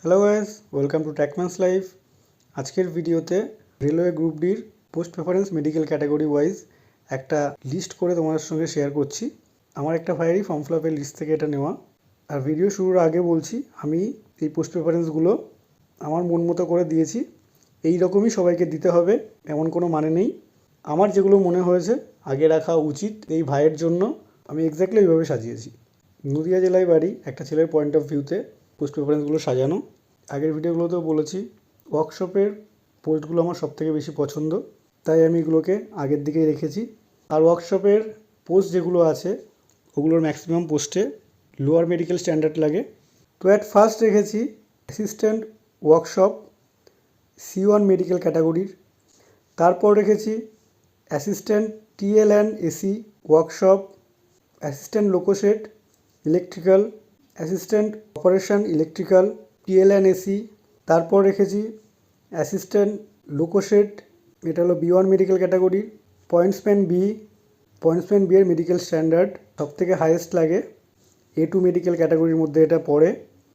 Hello guys, welcome to trackman's life. আজকের ভিডিওতে railway group ডির post preference medical category wise একটা list করে তোমাদের সঙ্গে শেয়ার করছি। আমার একটা ভাইয়েরই ফর্ম ফিল আপের লিস্ট থেকে এটা নেওয়া। আর ভিডিও শুরুর আগে বলছি, আমি এই পোস্ট প্রেফারেন্সগুলো আমার মন মতো করে দিয়েছি। এই রকমই সবাইকে দিতে হবে এমন কোনো মানে নেই। আমার যেগুলো মনে হয়েছে আগে রাখা উচিত এই ভাইয়ের জন্য, আমি এক্স্যাক্টলি এইভাবে সাজিয়েছি। নদিয়া জেলায় বাড়ি, একটা ছেলের পয়েন্ট অফ ভিউতে পোস্ট প্রেফারেন্সগুলো সাজানো। আগের ভিডিওগুলোতেও বলেছি, ওয়ার্কশপের পোস্টগুলো আমার সবথেকে বেশি পছন্দ, তাই আমি এগুলোকে আগের দিকেই রেখেছি। আর ওয়ার্কশপের পোস্ট যেগুলো আছে ওগুলোর ম্যাক্সিমাম পোস্টে লোয়ার মেডিকেল স্ট্যান্ডার্ড লাগে। তো অ্যাট ফার্স্ট রেখেছি অ্যাসিস্ট্যান্ট ওয়ার্কশপ C1 মেডিকেল ক্যাটাগরির। তারপর রেখেছি assistant TLN/AC workshop, assistant loco shed electrical, assistant operation electrical TLN/AC। তারপর রেখেছি অ্যাসিস্ট্যান্ট লোকোশেড, এটা হলো B1 medical category. Pointsman B এর মেডিকেল স্ট্যান্ডার্ড সবথেকে হাইয়েস্ট লাগে, A2 মেডিকেল ক্যাটাগরির মধ্যে এটা পড়ে।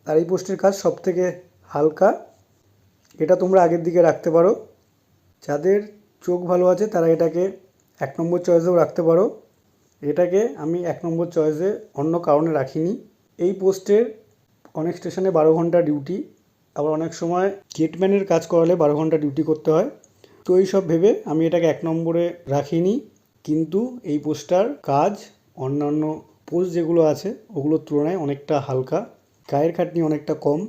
আর এই পোস্টের কাজ সবথেকে হালকা, এটা তোমরা আগের দিকে রাখতে পারো। যাদের চোখ ভালো আছে তারা এটাকে 1 নম্বর চয়েসেও রাখতে পারো। এটাকে আমি 1 নম্বর চয়েসে অন্য কারণে রাখিনি। এই পোস্টের অনেক স্টেশনে 12 ঘন্টা ডিউটি, আবার অনেক সময় গেটম্যানের কাজ করালে 12 ঘন্টা ডিউটি করতে হয়। তো এই সব ভেবে আমি এটাকে 1 নম্বরে রাখিনি। কিন্তু এই পোস্টটার কাজ অন্যান্য পোস্ট যেগুলো আছে ওগুলোর তুলনায় অনেকটা হালকা, গায়ের খাটনি অনেকটা কম।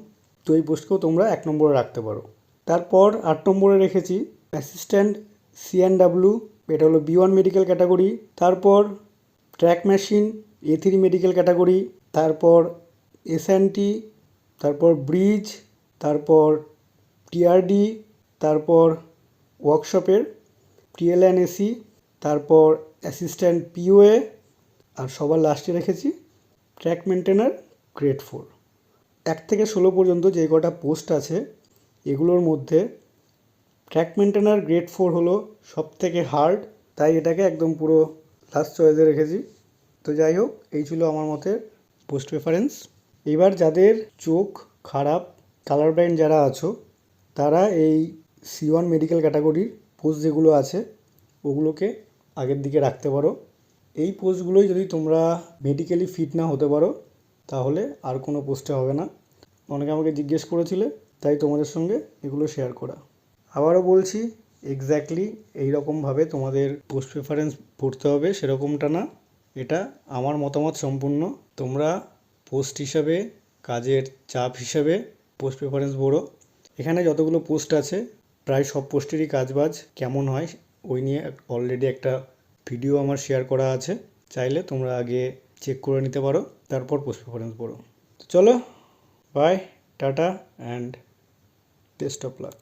তো এই পোস্টকেও তোমরা 1 নম্বরে রাখতে পারো। তারপর 8 নম্বরে রেখেছি অ্যাসিস্ট্যান্ট CNW, এটা হলো B1 মেডিকেল ক্যাটাগরি। তারপর track machine A3 medical category. তারপর SNT, তারপর ব্রিজ, তারপর TRD, তারপর ওয়ার্কশপের TLN/AC, তারপর অ্যাসিস্ট্যান্ট POA, আর সবার লাস্টে রেখেছি ট্র্যাক মেনটেনার গ্রেড 4। 1 থেকে 16 পর্যন্ত যে কটা পোস্ট আছে এগুলোর মধ্যে ট্র্যাক মেনটেনার গ্রেড 4 হলো সবথেকে হার্ড, তাই এটাকে একদম পুরো লাস্ট চয়েসে রেখেছি। তো যাই হোক, এই ছিল আমার মতে পোস্ট প্রেফারেন্স। এবার যাদের চোখ খারাপ, কালার ব্লাইন্ড যারা আছো, তারা এই C1 মেডিকেল ক্যাটাগরির পোস্ট যেগুলো আছে ওগুলোকে আগের দিকে রাখতে পারো। এই পোস্টগুলোই যদি তোমরা মেডিকেলি ফিট না হতে পারো তাহলে আর কোনো পোস্টে হবে না। অনেকে আমাকে জিজ্ঞেস করেছিলে, তাই তোমাদের সঙ্গে এগুলো শেয়ার করা। আবারও বলছি, এক্স্যাক্টলি এইরকমভাবে তোমাদের পোস্ট প্রেফারেন্স পড়তে হবে সেরকমটা না, এটা আমার মতামত সম্পূর্ণ। তোমরা পোস্ট হিসাবে, কাজের চাপ হিসাবে পোস্ট প্রেফারেন্স পড়ো। এখানে যতগুলো পোস্ট আছে প্রায় সব পোস্টেরই কাজবাজ কেমন হয় ওই নিয়ে অলরেডি একটা ভিডিও আমার শেয়ার করা আছে, চাইলে তোমরা আগে চেক করে নিতে পারো, তারপর পোস্ট প্রেফারেন্স পড়ো। তো চলো, bye, tata and best of lakh.